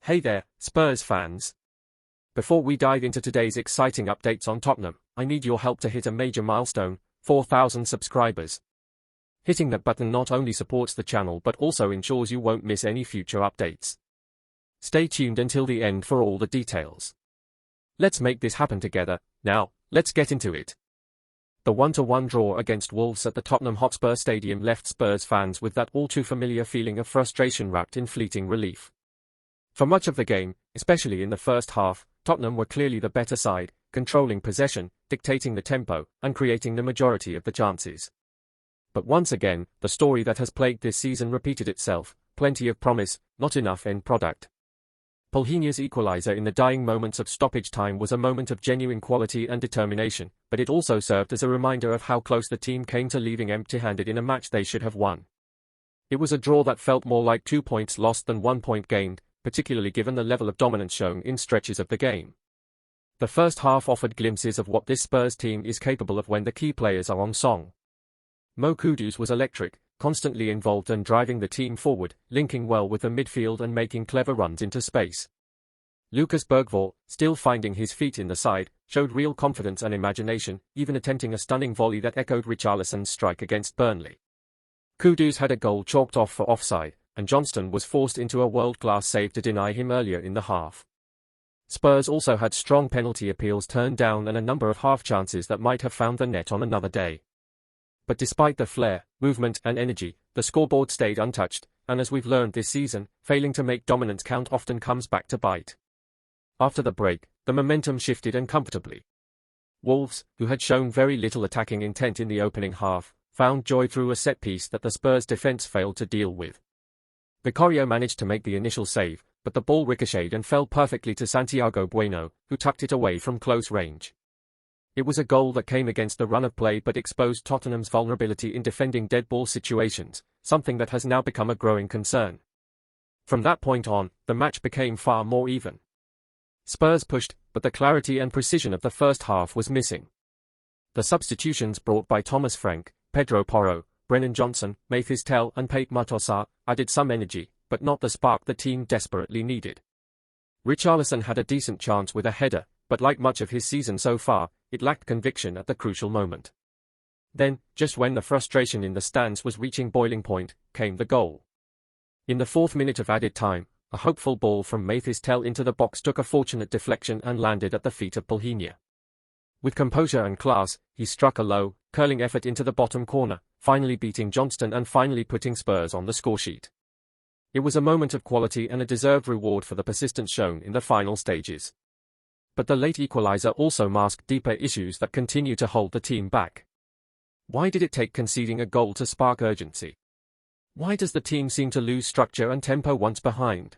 Hey there, Spurs fans. Before we dive into today's exciting updates on Tottenham, I need your help to hit a major milestone, 4,000 subscribers. Hitting that button not only supports the channel but also ensures you won't miss any future updates. Stay tuned until the end for all the details. Let's make this happen together. Now, let's get into it. The 1-1 draw against Wolves at the Tottenham HOTSPUR Stadium left Spurs fans with that all-too-familiar feeling of frustration wrapped in fleeting relief. For much of the game, especially in the first half, Tottenham were clearly the better side, controlling possession, dictating the tempo, and creating the majority of the chances. But once again, the story that has plagued this season repeated itself: plenty of promise, not enough end product. Polhinha's equalizer in the dying moments of stoppage time was a moment of genuine quality and determination, but it also served as a reminder of how close the team came to leaving empty-handed in a match they should have won. It was a draw that felt more like 2 points lost than 1 point gained, particularly given the level of dominance shown in stretches of the game. The first half offered glimpses of what this Spurs team is capable of when the key players are on song. Mo Kudus was electric, constantly involved and driving the team forward, linking well with the midfield and making clever runs into space. Lucas Bergvall, still finding his feet in the side, showed real confidence and imagination, even attempting a stunning volley that echoed Richarlison's strike against Burnley. Kudus had a goal chalked off for offside, and Johnston was forced into a world-class save to deny him earlier in the half. Spurs also had strong penalty appeals turned down and a number of half chances that might have found the net on another day. But despite the flair, movement and energy, the scoreboard stayed untouched, and as we've learned this season, failing to make dominance count often comes back to bite. After the break, the momentum shifted uncomfortably. Wolves, who had shown very little attacking intent in the opening half, found joy through a set-piece that the Spurs defense failed to deal with. Vicario managed to make the initial save, but the ball ricocheted and fell perfectly to Santiago Bueno, who tucked it away from close range. It was a goal that came against the run of play but exposed Tottenham's vulnerability in defending dead ball situations, something that has now become a growing concern. From that point on, the match became far more even. Spurs pushed, but the clarity and precision of the first half was missing. The substitutions brought by Thomas Frank, Pedro Porro, Brennan Johnson, Mathis Tel and Pape Matosar added some energy, but not the spark the team desperately needed. Richarlison had a decent chance with a header, but like much of his season so far, it lacked conviction at the crucial moment. Then, just when the frustration in the stands was reaching boiling point, came the goal. In the 4th minute of added time, a hopeful ball from Mathis Tel into the box took a fortunate deflection and landed at the feet of Polhinha. With composure and class, he struck a low, curling effort into the bottom corner, finally beating Johnston and finally putting Spurs on the scoresheet. It was a moment of quality and a deserved reward for the persistence shown in the final stages. But the late equalizer also masked deeper issues that continue to hold the team back. Why did it take conceding a goal to spark urgency? Why does the team seem to lose structure and tempo once behind?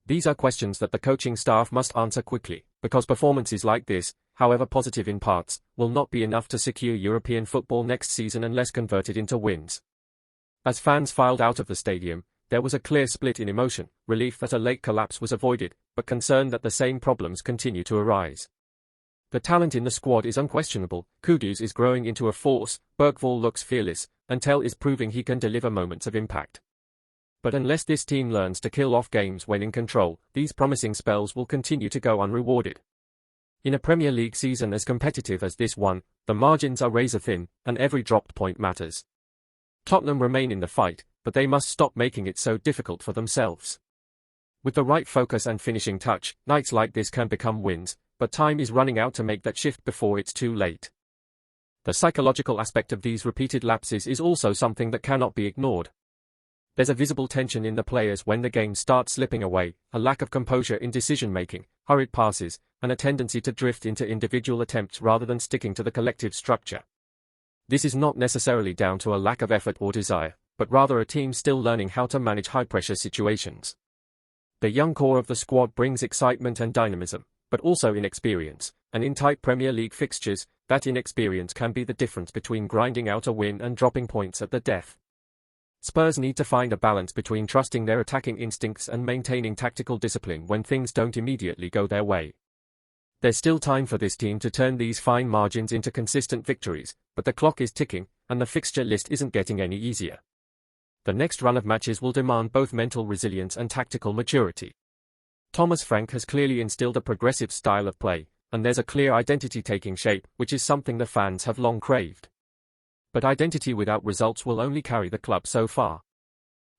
These are questions that the coaching staff must answer quickly, because performances like this, however positive in parts, will not be enough to secure European football next season unless converted into wins. As fans filed out of the stadium, there was a clear split in emotion, relief that a late collapse was avoided, but concern that the same problems continue to arise. The talent in the squad is unquestionable, Kudus is growing into a force, Bergvall looks fearless, and Tel is proving he can deliver moments of impact. But unless this team learns to kill off games when in control, these promising spells will continue to go unrewarded. In a Premier League season as competitive as this one, the margins are razor-thin, and every dropped point matters. Tottenham remain in the fight, but they must stop making it so difficult for themselves. With the right focus and finishing touch, nights like this can become wins, but time is running out to make that shift before it's too late. The psychological aspect of these repeated lapses is also something that cannot be ignored. There's a visible tension in the players when the game starts slipping away, a lack of composure in decision-making, hurried passes, and a tendency to drift into individual attempts rather than sticking to the collective structure. This is not necessarily down to a lack of effort or desire, but rather a team still learning how to manage high-pressure situations. The young core of the squad brings excitement and dynamism, but also inexperience, and in tight Premier League fixtures, that inexperience can be the difference between grinding out a win and dropping points at the death. Spurs need to find a balance between trusting their attacking instincts and maintaining tactical discipline when things don't immediately go their way. There's still time for this team to turn these fine margins into consistent victories, but the clock is ticking, and the fixture list isn't getting any easier. The next run of matches will demand both mental resilience and tactical maturity. Thomas Frank has clearly instilled a progressive style of play, and there's a clear identity taking shape, which is something the fans have long craved. But identity without results will only carry the club so far.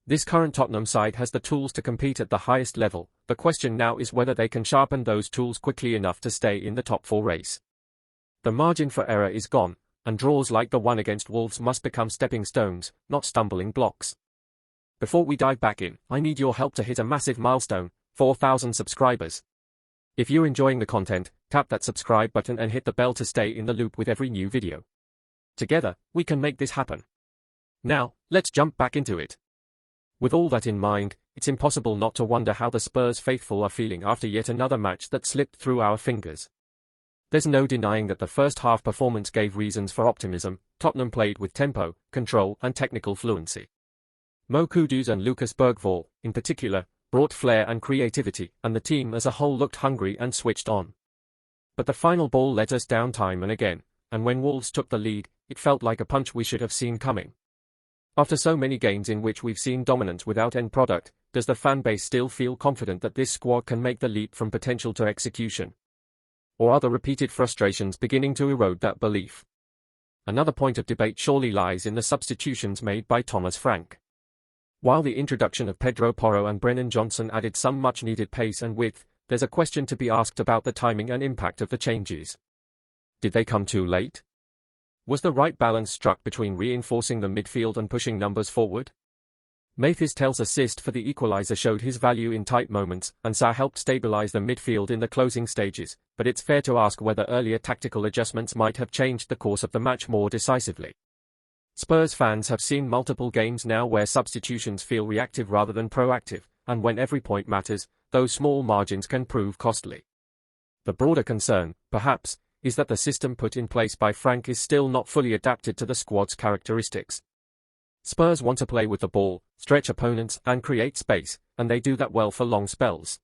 This current Tottenham side has the tools to compete at the highest level. The question now is whether they can sharpen those tools quickly enough to stay in the top 4 race. The margin for error is gone, and draws like the one against Wolves must become stepping stones, not stumbling blocks. Before we dive back in, I need your help to hit a massive milestone, 4,000 subscribers. If you're enjoying the content, tap that subscribe button and hit the bell to stay in the loop with every new video. Together, we can make this happen. Now, let's jump back into it. With all that in mind, it's impossible not to wonder how the Spurs faithful are feeling after yet another match that slipped through our fingers. There's no denying that the first half performance gave reasons for optimism. Tottenham played with tempo, control and technical fluency. Mo Kudus and Lucas Bergvall, in particular, brought flair and creativity, and the team as a whole looked hungry and switched on. But the final ball let us down time and again, and when Wolves took the lead, it felt like a punch we should have seen coming. After so many games in which we've seen dominance without end product, does the fan base still feel confident that this squad can make the leap from potential to execution? Or are the repeated frustrations beginning to erode that belief? Another point of debate surely lies in the substitutions made by Thomas Frank. While the introduction of Pedro Porro and Brennan Johnson added some much-needed pace and width, there's a question to be asked about the timing and impact of the changes. Did they come too late? Was the right balance struck between reinforcing the midfield and pushing numbers forward? Mathis Tel's assist for the equalizer showed his value in tight moments, and Sa helped stabilize the midfield in the closing stages, but it's fair to ask whether earlier tactical adjustments might have changed the course of the match more decisively. Spurs fans have seen multiple games now where substitutions feel reactive rather than proactive, and when every point matters, those small margins can prove costly. The broader concern, perhaps, is that the system put in place by Frank is still not fully adapted to the squad's characteristics. Spurs want to play with the ball, stretch opponents, and create space, and they do that well for long spells.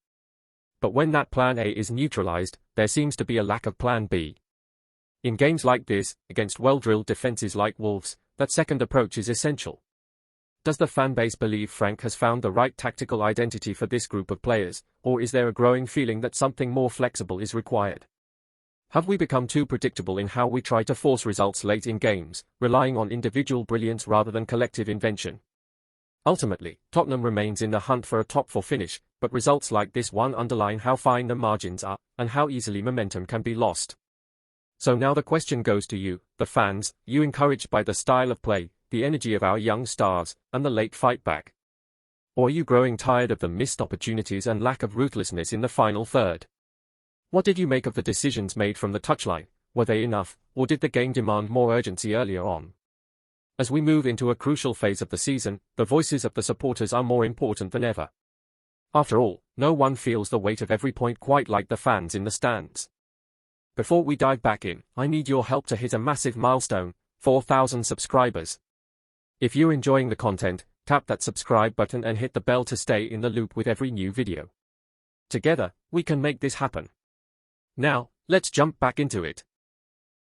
But when that plan A is neutralized, there seems to be a lack of plan B. In games like this, against well-drilled defenses like Wolves, that second approach is essential. Does the fanbase believe Frank has found the right tactical identity for this group of players, or is there a growing feeling that something more flexible is required? Have we become too predictable in how we try to force results late in games, relying on individual brilliance rather than collective invention? Ultimately, Tottenham remains in the hunt for a top 4 finish, but results like this one underline how fine the margins are, and how easily momentum can be lost. So now the question goes to you, the fans. You encouraged by the style of play, the energy of our young stars, and the late fight back? Or are you growing tired of the missed opportunities and lack of ruthlessness in the final third? What did you make of the decisions made from the touchline? Were they enough, or did the game demand more urgency earlier on? As we move into a crucial phase of the season, the voices of the supporters are more important than ever. After all, no one feels the weight of every point quite like the fans in the stands. Before we dive back in, I need your help to hit a massive milestone, 4,000 subscribers. If you're enjoying the content, tap that subscribe button and hit the bell to stay in the loop with every new video. Together, we can make this happen. Now, let's jump back into it.